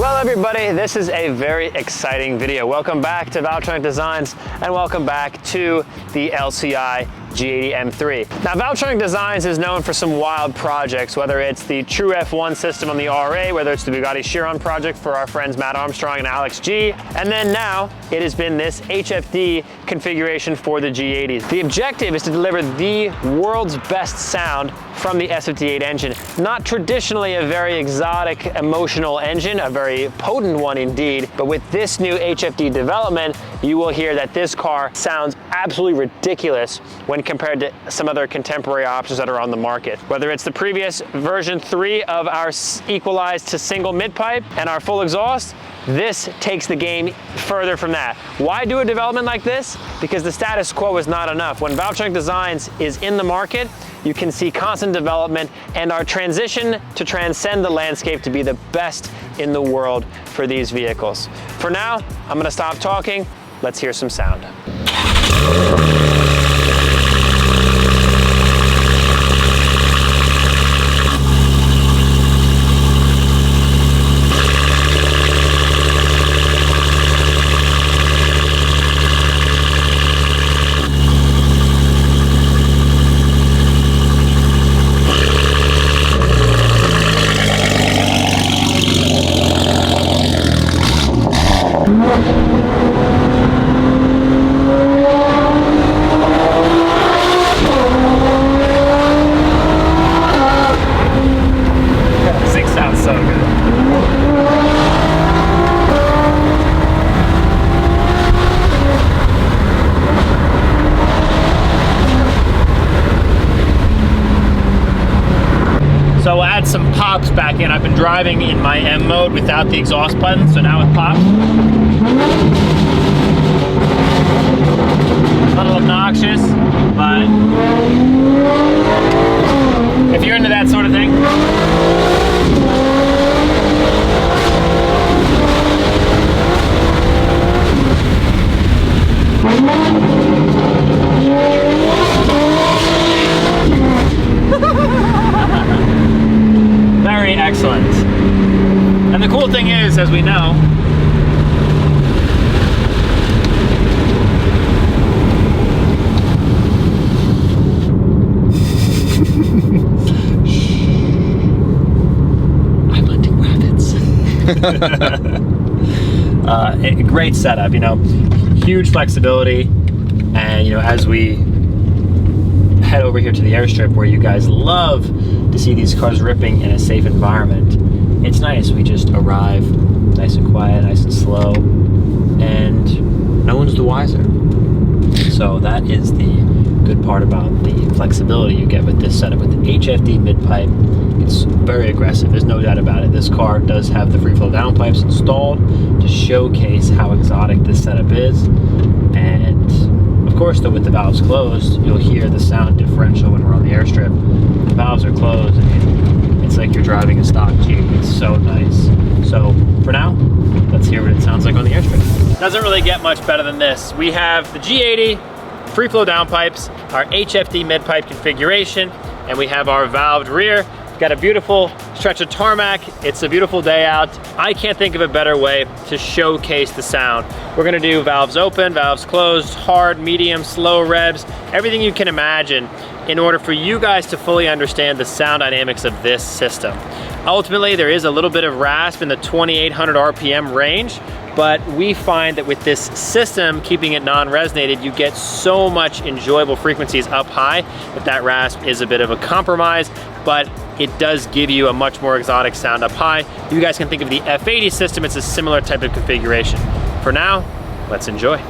Well everybody, this is a very exciting video. Welcome back to Valvetronic Designs and welcome back to the LCI G80 M3. Now Valvetronic Designs is known for some wild projects, whether it's the True F1 system on the RA, whether it's the Bugatti Chiron project for our friends Matt Armstrong and Alex G, and then now it has been this HFD configuration for the G80s. The objective is to deliver the world's best sound from the S58 engine. Not traditionally a very exotic, emotional engine, a very potent one indeed, but with this new HFD development, you will hear that this car sounds absolutely ridiculous when compared to some other contemporary options that are on the market. Whether it's the previous version 3 of our equalized to single midpipe and our full exhaust, this takes the game further from that. Why do a development like this? Because the status quo is not enough. When Valvetronic Designs is in the market, you can see constant development and our transition to transcend the landscape to be the best in the world for these vehicles. For now, I'm gonna stop talking. Let's hear some sound. So we'll add some pops back in. I've been driving in my M mode without the exhaust button, so now with pops. A little obnoxious, but if you're into that sort of thing. Very excellent. And the cool thing is, as we know, I'm hunting rabbits. A great setup, you know, huge flexibility, and you know, as we head over here to the Airstrip where you guys love to see these cars ripping in a safe environment, it's nice. We just arrive nice and quiet, nice and slow, and no one's the wiser. So that is the good part about the flexibility you get with this setup. With the HFD midpipe, it's very aggressive, there's no doubt about it. This car does have the free flow downpipes installed to showcase how exotic this setup is, and of course, though, with the valves closed, you'll hear the sound differential when we're on the Airstrip. The valves are closed, and it's like you're driving a stock Jeep. It's so nice. So for now, let's hear what it sounds like on the Airstrip. Doesn't really get much better than this. We have the G80 free flow downpipes, our HFD midpipe configuration, and we have our valved rear. Got a beautiful stretch of tarmac. It's a beautiful day out. I can't think of a better way to showcase the sound. We're gonna do valves open, valves closed, hard, medium, slow revs, everything you can imagine in order for you guys to fully understand the sound dynamics of this system. Ultimately, there is a little bit of rasp in the 2800 RPM range, but we find that with this system, keeping it non-resonated, you get so much enjoyable frequencies up high that rasp is a bit of a compromise, but it does give you a much more exotic sound up high. You guys can think of the F80 system, it's a similar type of configuration. For now, let's enjoy.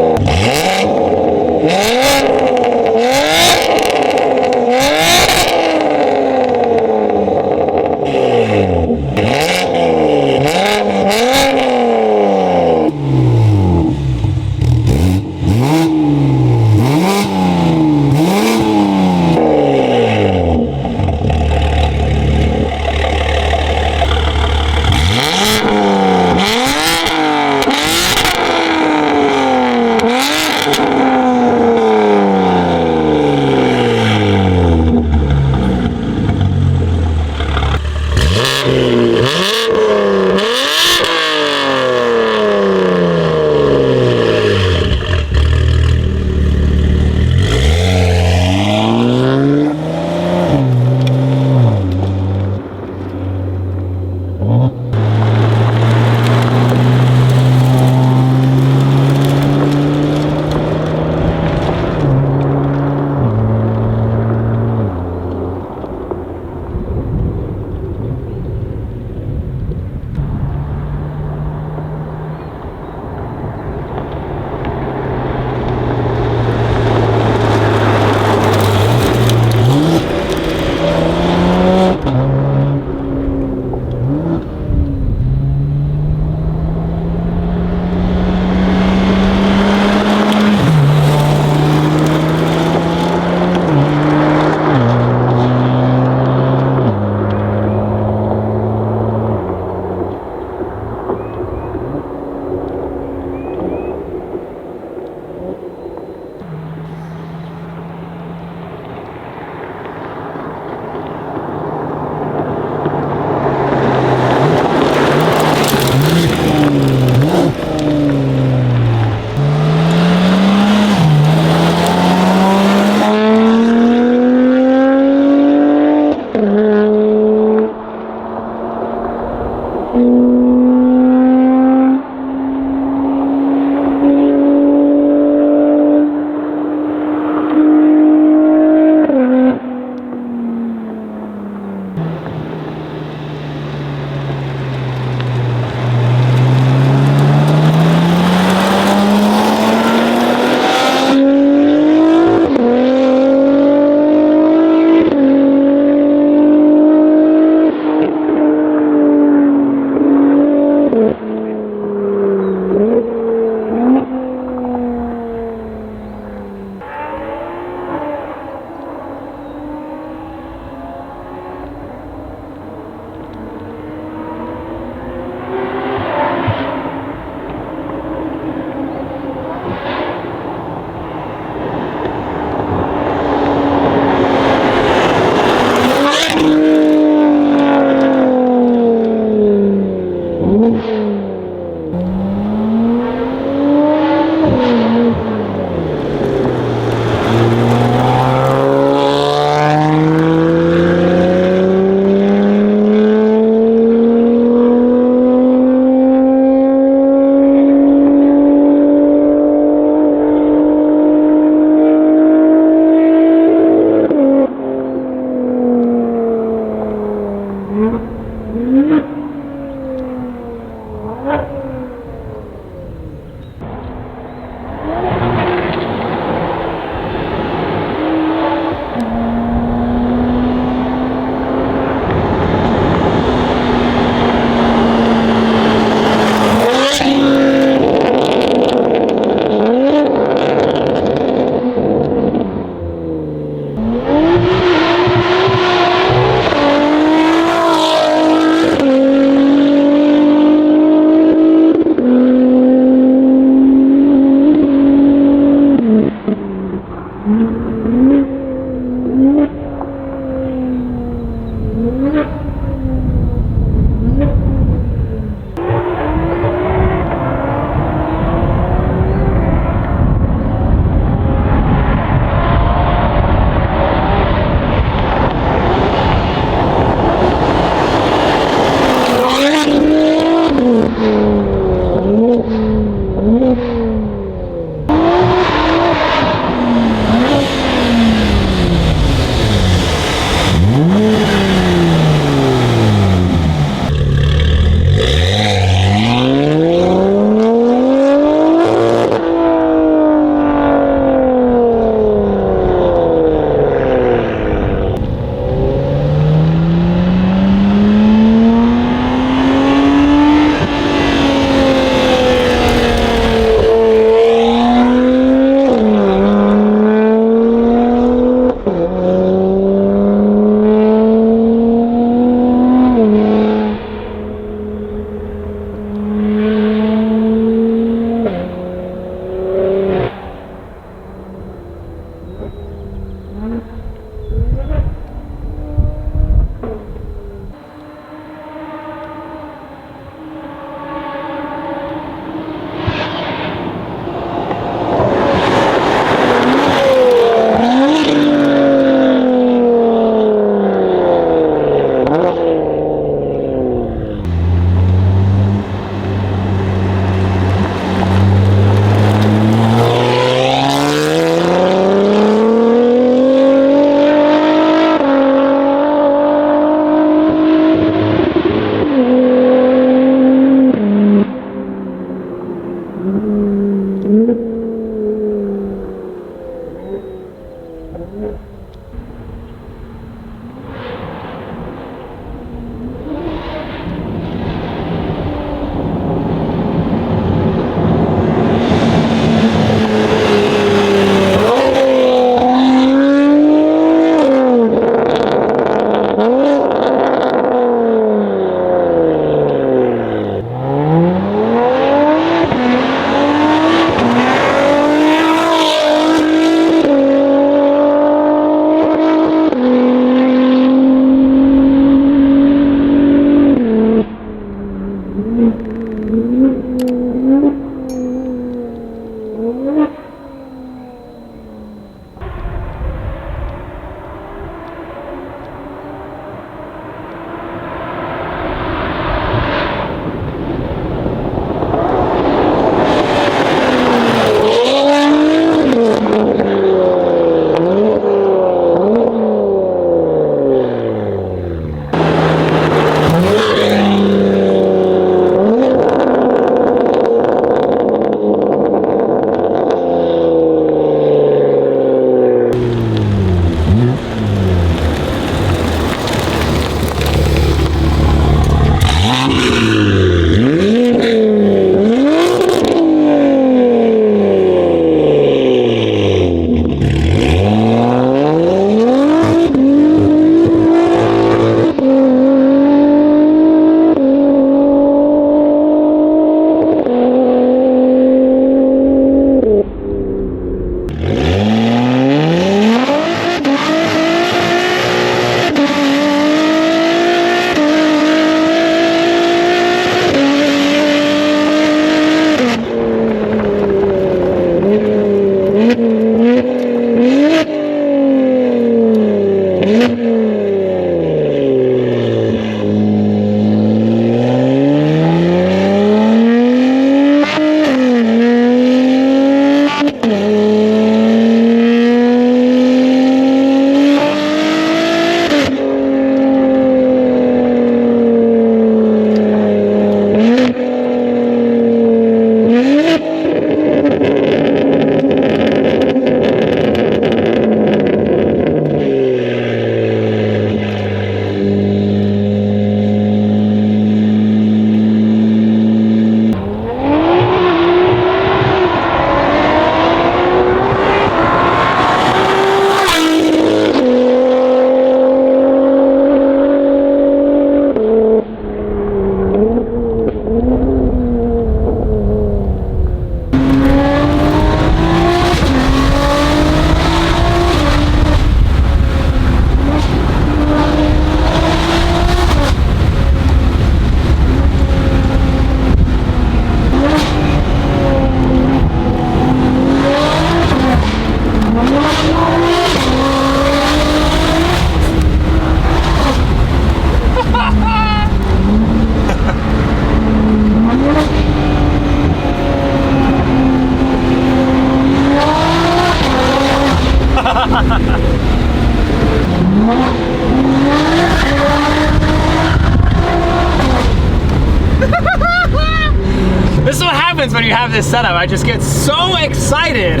This is what happens when you have this setup. I just get so excited.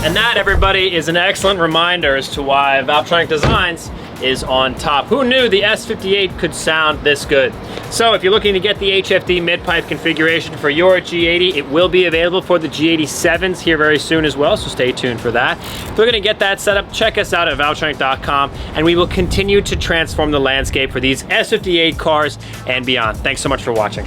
And that, everybody, is an excellent reminder as to why Valvetronic Designs is on top. Who knew the S58 could sound this good? So if you're looking to get the HFD Midpipe configuration for your G80, it will be available for the G87s here very soon as well, so stay tuned for that. If you're gonna get that set up, check us out at valvetronic.com, and we will continue to transform the landscape for these S58 cars and beyond. Thanks so much for watching.